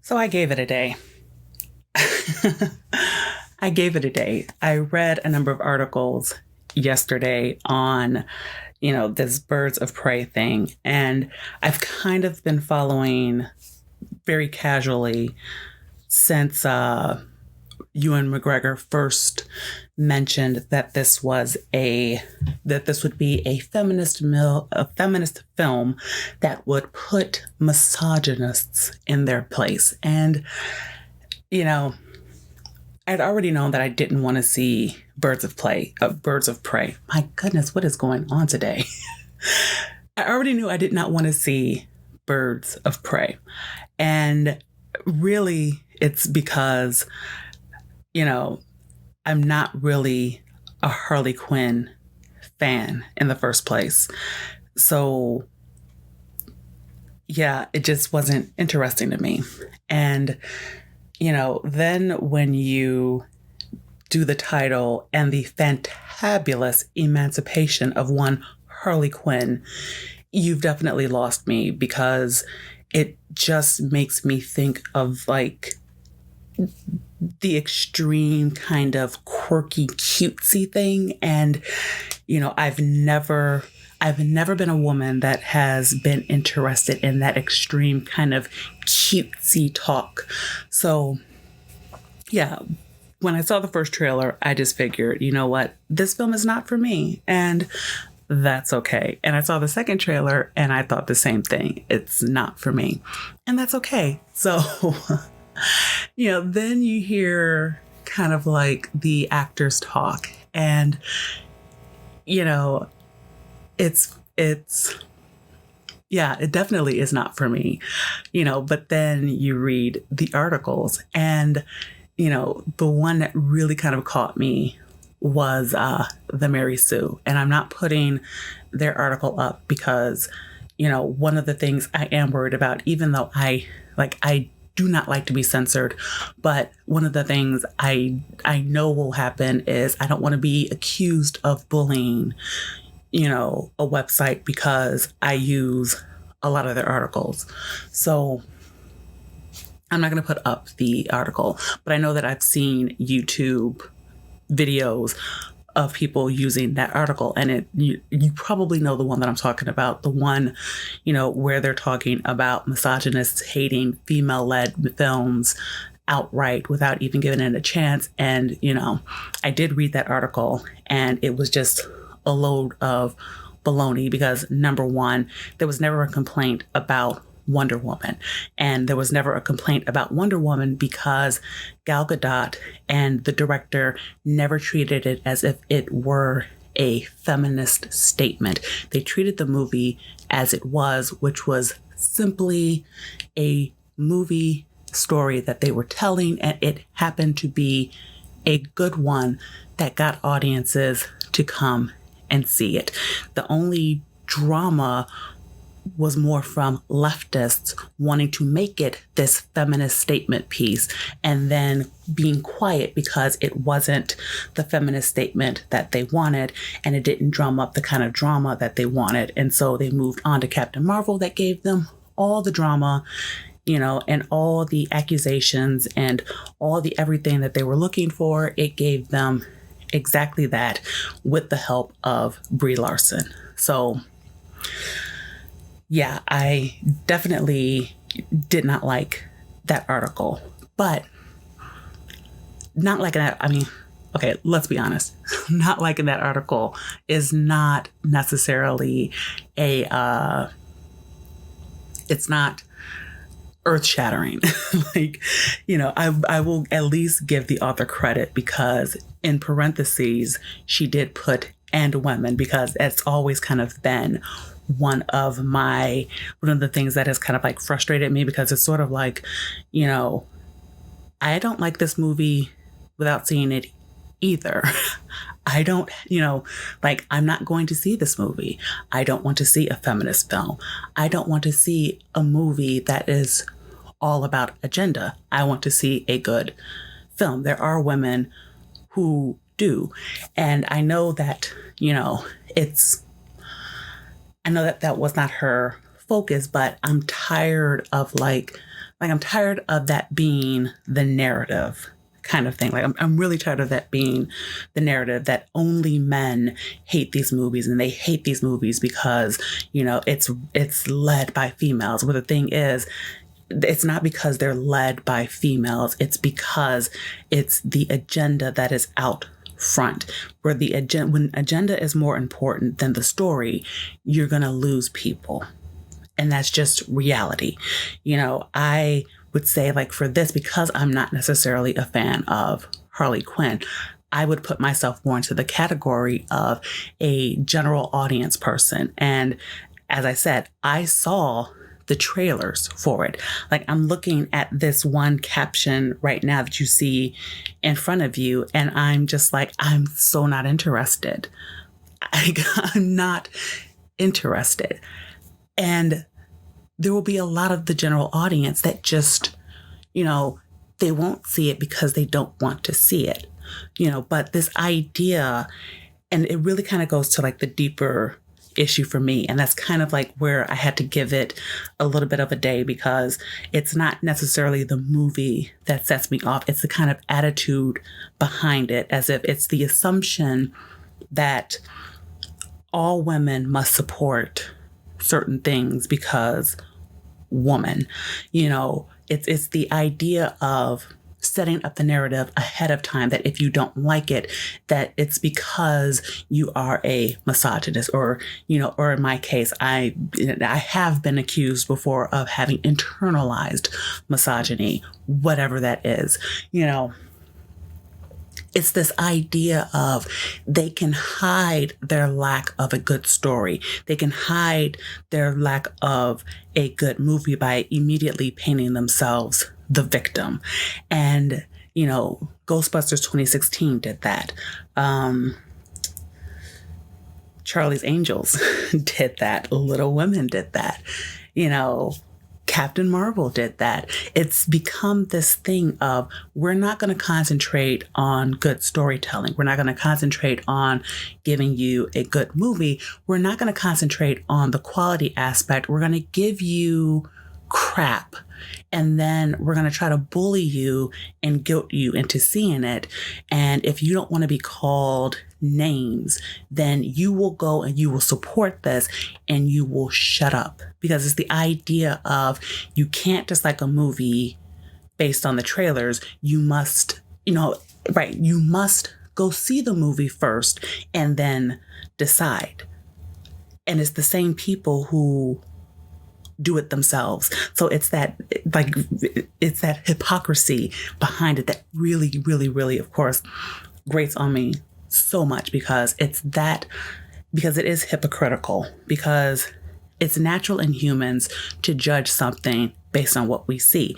So I gave it a day. I gave it a day. I read a number of articles yesterday on, this birds of prey thing. And I've kind of been following very casually since Ewan McGregor first mentioned that this would be a feminist film that would put misogynists in their place. And I'd already known that I didn't want to see Birds of Prey. My goodness, what is going on today? I already knew I did not want to see Birds of Prey. And really, it's because, I'm not really a Harley Quinn fan in the first place. So, yeah, it just wasn't interesting to me. And then when you do the title and the fantabulous emancipation of one Harley Quinn, you've definitely lost me, because it just makes me think of the extreme kind of quirky, cutesy thing. And, I've never been a woman that has been interested in that extreme kind of cutesy talk. So, yeah, when I saw the first trailer, I just figured, you know what, this film is not for me. And that's okay. And I saw the second trailer and I thought the same thing. It's not for me. And that's okay. So, then you hear kind of like the actors talk, and, it definitely is not for me, but then you read the articles, and, the one that really kind of caught me was the Mary Sue. And I'm not putting their article up because, one of the things I am worried about, even though I do not like to be censored, but one of the things I know will happen is I don't want to be accused of bullying, a website because I use a lot of their articles. So I'm not going to put up the article, but I know that I've seen YouTube videos of people using that article, and you probably know the one that I'm talking about, the one, where they're talking about misogynists hating female-led films outright without even giving it a chance. And, I did read that article, and it was just a load of baloney, because number one, there was never a complaint about Wonder Woman. And there was never a complaint about Wonder Woman because Gal Gadot and the director never treated it as if it were a feminist statement. They treated the movie as it was, which was simply a movie story that they were telling, and it happened to be a good one that got audiences to come and see it. The only drama was more from leftists wanting to make it this feminist statement piece, and then being quiet because it wasn't the feminist statement that they wanted, and it didn't drum up the kind of drama that they wanted. And so they moved on to Captain Marvel, that gave them all the drama, and all the accusations and all the everything that they were looking for. It gave them exactly that, with the help of Brie Larson. So yeah, I definitely did not like that article, but not liking that. I mean, okay, let's be honest. Not liking that article is not necessarily it's not earth shattering. I will at least give the author credit, because in parentheses, she did put "and women," because it's always kind of been one of the things that has kind of frustrated me, because it's sort of I don't like this movie without seeing it either. I don't, I'm not going to see this movie. I don't want to see a feminist film. I don't want to see a movie that is all about agenda. I want to see a good film. There are women who do. And I know that, I know that that was not her focus, but I'm tired of like, I'm tired of that being the narrative kind of thing. Like, I'm really tired of that being the narrative that only men hate these movies, and they hate these movies because, it's led by females. Well, the thing is, it's not because they're led by females. It's because it's the agenda that is out front. Where when agenda is more important than the story, you're going to lose people. And that's just reality. I would say, like, for this, because I'm not necessarily a fan of Harley Quinn, I would put myself more into the category of a general audience person. And as I said, I saw the trailers for it. Like, I'm looking at this one caption right now that you see in front of you, and I'm just like, I'm so not interested. I'm not interested. And there will be a lot of the general audience that just, they won't see it because they don't want to see it, but this idea, and it really kind of goes to like the deeper issue for me. And that's kind of like where I had to give it a little bit of a day, because it's not necessarily the movie that sets me off. It's the kind of attitude behind it, as if it's the assumption that all women must support certain things because woman. It's the idea of setting up the narrative ahead of time that if you don't like it, that it's because you are a misogynist, or in my case, I have been accused before of having internalized misogyny, whatever that is. It's this idea of they can hide their lack of a good story. They can hide their lack of a good movie by immediately painting themselves the victim. And, Ghostbusters 2016 did that. Charlie's Angels did that. Little Women did that. Captain Marvel did that. It's become this thing of, we're not going to concentrate on good storytelling. We're not going to concentrate on giving you a good movie. We're not going to concentrate on the quality aspect. We're going to give you crap. And then we're going to try to bully you and guilt you into seeing it. And if you don't want to be called names, then you will go and you will support this and you will shut up. Because it's the idea of, you can't just like a movie based on the trailers. You must, you must go see the movie first and then decide. And it's the same people who do it themselves. So it's that hypocrisy behind it that really, really, really, of course, grates on me so much, because it is hypocritical, because it's natural in humans to judge something based on what we see.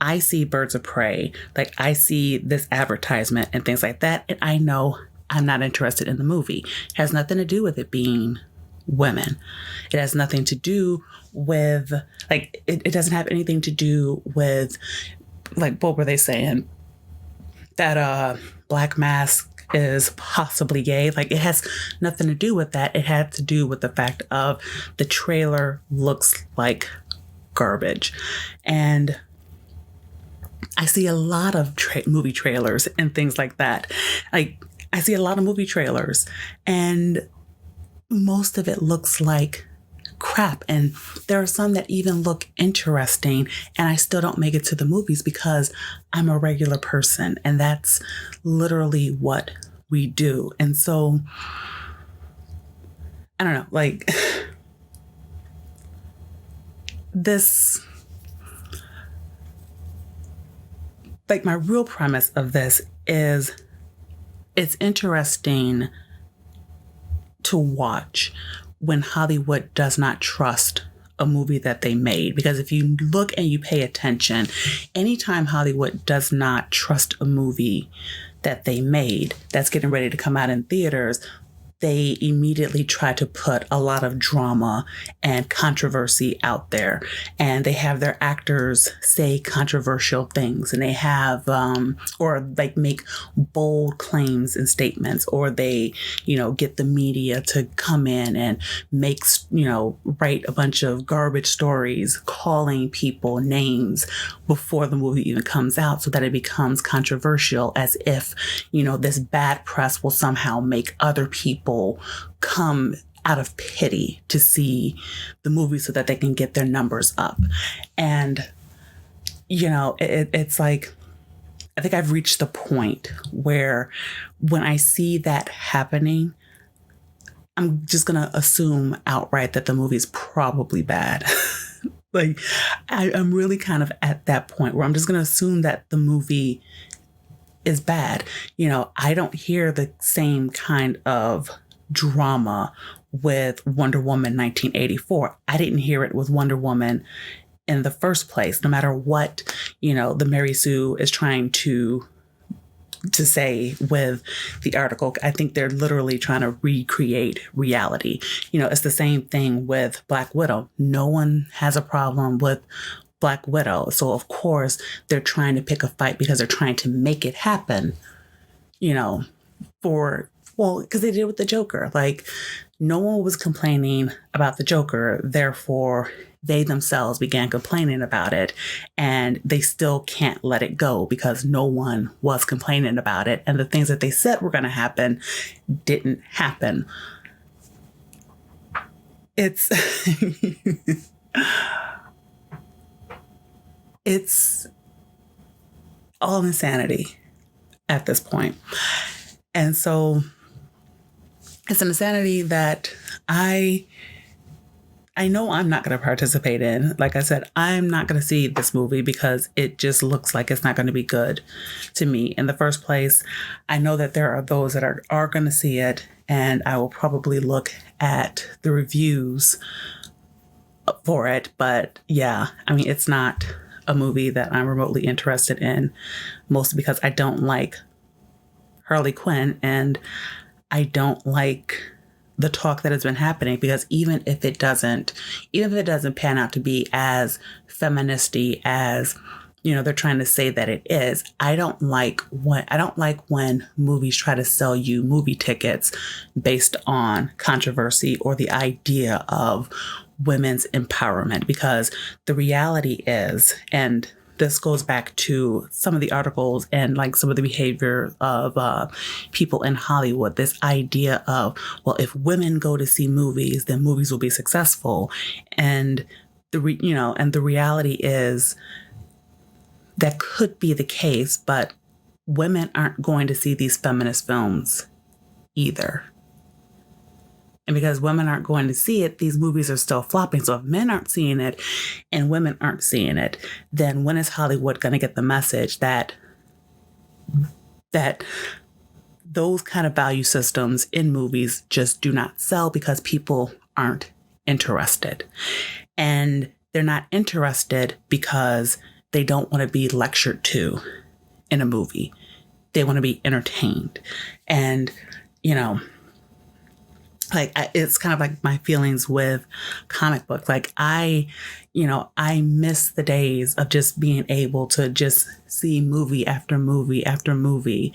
I see Birds of Prey, like I see this advertisement and things like that, and I know I'm not interested in the movie. It has nothing to do with it being women. It has nothing to do with, like, it doesn't have anything to do with, like, what were they saying? That Black Mask is possibly gay. Like, it has nothing to do with that. It had to do with the fact of the trailer looks like garbage. And I see a lot of movie trailers and things like that. Like, I see a lot of movie trailers, and most of it looks like crap. And there are some that even look interesting, and I still don't make it to the movies because I'm a regular person, and that's literally what we do. And so, I don't know, like, this, like, my real premise of this is, it's interesting to watch when Hollywood does not trust a movie that they made. Because if you look and you pay attention, anytime Hollywood does not trust a movie that they made that's getting ready to come out in theaters, they immediately try to put a lot of drama and controversy out there. And they have their actors say controversial things, and they have, or like make bold claims and statements, or they, get the media to come in and make, write a bunch of garbage stories calling people names before the movie even comes out so that it becomes controversial, as if, this bad press will somehow make other people come out of pity to see the movie so that they can get their numbers up. And, it's like, I think I've reached the point where when I see that happening, I'm just going to assume outright that the movie's probably bad. Like, I'm really kind of at that point where I'm just going to assume that the movie is bad. I don't hear the same kind of drama with Wonder Woman 1984. I didn't hear it with Wonder Woman in the first place, no matter what, the Mary Sue is trying to say with the article. I think they're literally trying to recreate reality. It's the same thing with Black Widow. No one has a problem with Black Widow. So of course they're trying to pick a fight because they're trying to make it happen, because they did with the Joker. Like, no one was complaining about the Joker. Therefore, they themselves began complaining about it, and they still can't let it go because no one was complaining about it. And the things that they said were going to happen didn't happen. It's, it's all insanity at this point. And so it's an insanity that I know I'm not going to participate in. Like I said, I'm not going to see this movie because it just looks like it's not going to be good to me in the first place. I know that there are those that are going to see it, and I will probably look at the reviews for it. But yeah, it's not a movie that I'm remotely interested in, mostly because I don't like Harley Quinn, and I don't like the talk that has been happening, because even if it doesn't pan out to be as feministy as, they're trying to say that it is, I don't like when movies try to sell you movie tickets based on controversy or the idea of women's empowerment, because the reality is, and this goes back to some of the articles and like some of the behavior of people in Hollywood. This idea of, well, if women go to see movies, then movies will be successful. And the reality is that could be the case, but women aren't going to see these feminist films either. And because women aren't going to see it, these movies are still flopping. So if men aren't seeing it and women aren't seeing it, then when is Hollywood going to get the message that those kind of value systems in movies just do not sell because people aren't interested? And they're not interested because they don't want to be lectured to in a movie. They want to be entertained. And, it's kind of like my feelings with comic books. Like I miss the days of just being able to just see movie after movie after movie,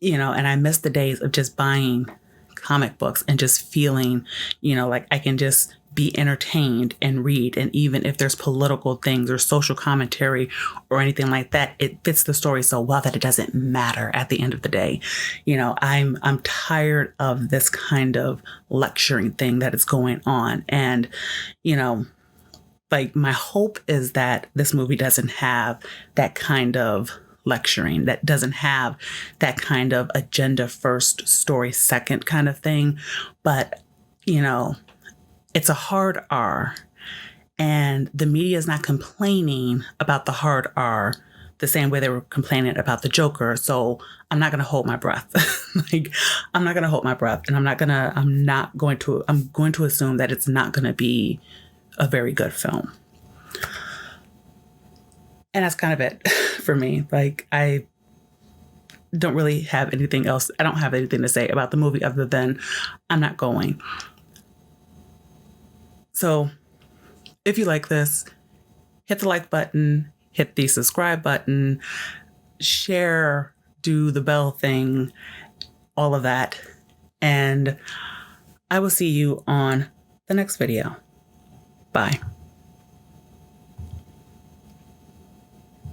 and I miss the days of just buying comic books and just feeling, like I can just be entertained and read. And even if there's political things or social commentary or anything like that, it fits the story so well that it doesn't matter at the end of the day. I'm tired of this kind of lecturing thing that is going on. And, my hope is that this movie doesn't have that kind of lecturing, that doesn't have that kind of agenda first, story second kind of thing. But, it's a hard R, and the media is not complaining about the hard R the same way they were complaining about the Joker. So I'm not going to hold my breath. I'm not going to hold my breath, and I'm going to assume that it's not going to be a very good film. And that's kind of it for me. don't really have anything else. I don't have anything to say about the movie other than I'm not going. So if you like this, hit the like button, hit the subscribe button, share, do the bell thing, all of that. And I will see you on the next video. Bye.